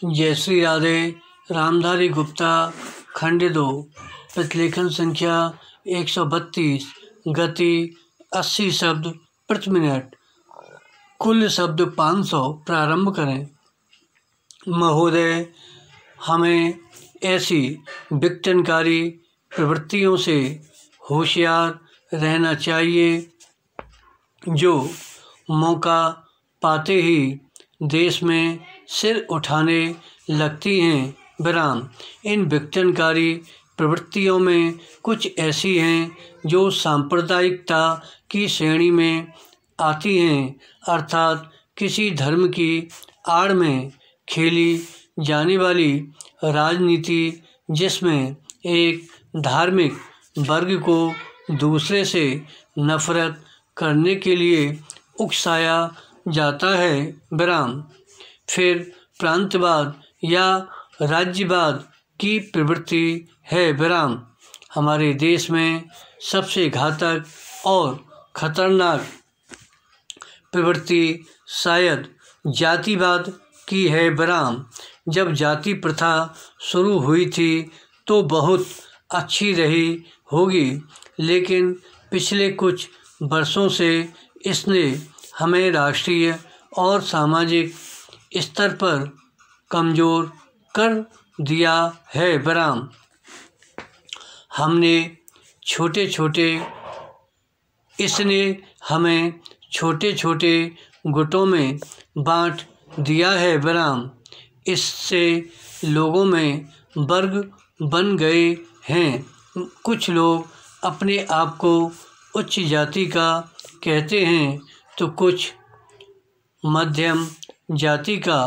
जय श्री राधे। रामधारी गुप्ता खंड 2 प्रतिलेखन संख्या 132 गति 80 शब्द प्रति मिनट कुल शब्द 500 प्रारंभ करें। महोदय, हमें ऐसी विघटनकारी प्रवृत्तियों से होशियार रहना चाहिए जो मौका पाते ही देश में सिर उठाने लगती हैं। विराम। इन विघटनकारी प्रवृत्तियों में कुछ ऐसी हैं जो सांप्रदायिकता की श्रेणी में आती हैं, अर्थात किसी धर्म की आड़ में खेली जाने वाली राजनीति जिसमें एक धार्मिक वर्ग को दूसरे से नफरत करने के लिए उकसाया जाता है। विराम। फिर प्रांतवाद या राज्यवाद की प्रवृत्ति है। विराम। हमारे देश में सबसे घातक और खतरनाक प्रवृत्ति शायद जातिवाद की है। विराम। जब जाति प्रथा शुरू हुई थी तो बहुत अच्छी रही होगी, लेकिन पिछले कुछ वर्षों से इसने हमें राष्ट्रीय और सामाजिक स्तर पर कमज़ोर कर दिया है। विराम। इसने हमें छोटे छोटे गुटों में बांट दिया है। विराम। इससे लोगों में वर्ग बन गए हैं। कुछ लोग अपने आप को उच्च जाति का कहते हैं तो कुछ मध्यम जाति का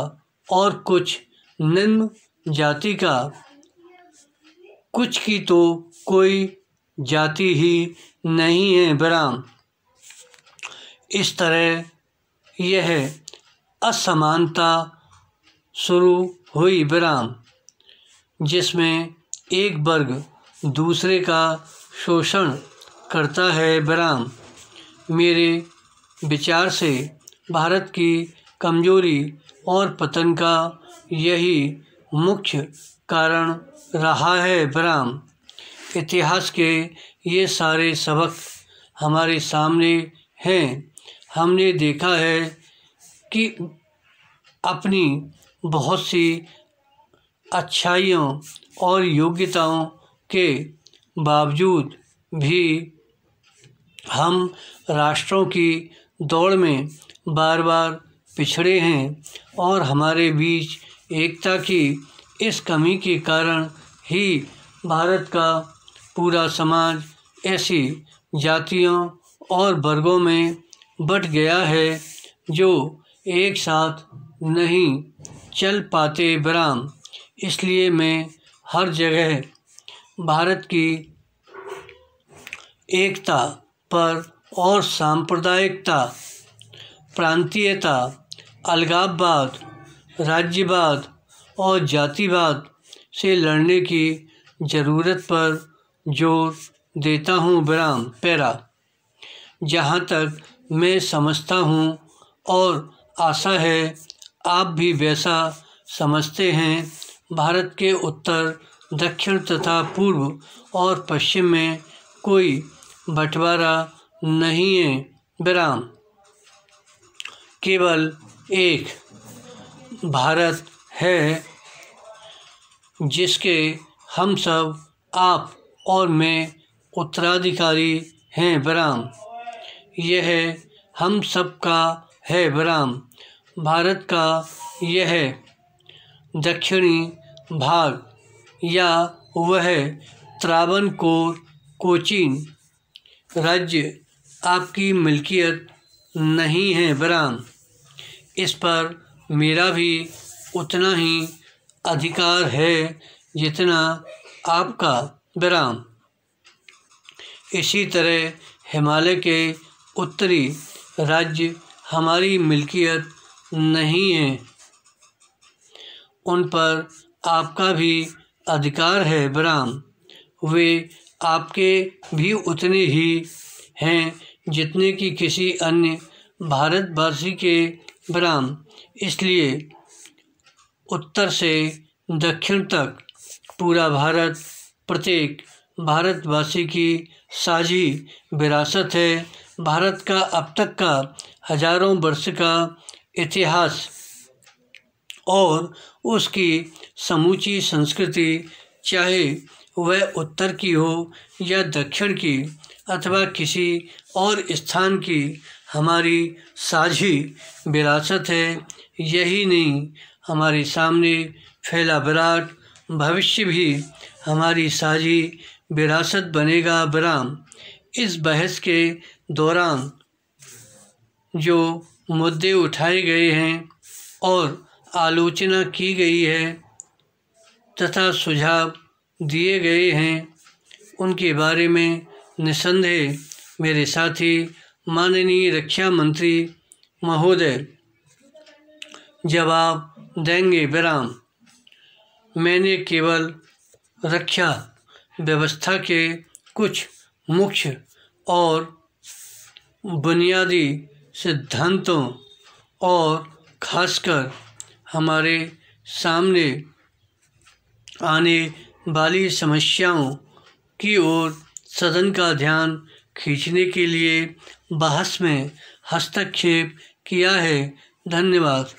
और कुछ निम्न जाति का। कुछ की तो कोई जाति ही नहीं है। विराम। इस तरह यह असमानता शुरू हुई। विराम। जिसमें एक वर्ग दूसरे का शोषण करता है। विराम। मेरे विचार से भारत की कमजोरी और पतन का यही मुख्य कारण रहा है। विराम। इतिहास के ये सारे सबक हमारे सामने हैं। हमने देखा है कि अपनी बहुत सी अच्छाइयों और योग्यताओं के बावजूद भी हम राष्ट्रों की दौड़ में बार बार पिछड़े हैं और हमारे बीच एकता की इस कमी के कारण ही भारत का पूरा समाज ऐसी जातियों और वर्गों में बँट गया है जो एक साथ नहीं चल पाते। विराम। इसलिए मैं हर जगह भारत की एकता पर और सांप्रदायिकता, प्रांतीयता, अलगाववाद, राज्यवाद और जातिवाद से लड़ने की ज़रूरत पर जोर देता हूँ। विराम। पैरा। जहाँ तक मैं समझता हूँ और आशा है आप भी वैसा समझते हैं, भारत के उत्तर, दक्षिण तथा पूर्व और पश्चिम में कोई बंटवारा नहीं है। विराम। केवल एक भारत है जिसके हम सब, आप और मैं उत्तराधिकारी हैं। विराम। यह हम सब का है। विराम। भारत का यह दक्षिणी भाग या वह त्रावणकोर कोचीन राज्य आपकी मिल्कियत नहीं है। विराम। इस पर मेरा भी उतना ही अधिकार है जितना आपका। विराम। इसी तरह हिमालय के उत्तरी राज्य हमारी मिल्कियत नहीं है, उन पर आपका भी अधिकार है। विराम। वे आपके भी उतने ही हैं जितने कि किसी अन्य भारतवासी के। विराम। इसलिए उत्तर से दक्षिण तक पूरा भारत प्रत्येक भारतवासी की साझी विरासत है। भारत का अब तक का हजारों वर्ष का इतिहास और उसकी समूची संस्कृति, चाहे वह उत्तर की हो या दक्षिण की अथवा किसी और स्थान की, हमारी साझी विरासत है। यही नहीं, हमारे सामने फैला विराट भविष्य भी हमारी साझी विरासत बनेगा। बराम, इस बहस के दौरान जो मुद्दे उठाए गए हैं और आलोचना की गई है तथा सुझाव दिए गए हैं, उनके बारे में निसंदेह मेरे साथी माननीय रक्षा मंत्री महोदय जवाब देंगे। विराम, मैंने केवल रक्षा व्यवस्था के कुछ मुख्य और बुनियादी सिद्धांतों और खासकर हमारे सामने आने वाली समस्याओं की ओर सदन का ध्यान खींचने के लिए बहस में हस्तक्षेप किया है। धन्यवाद।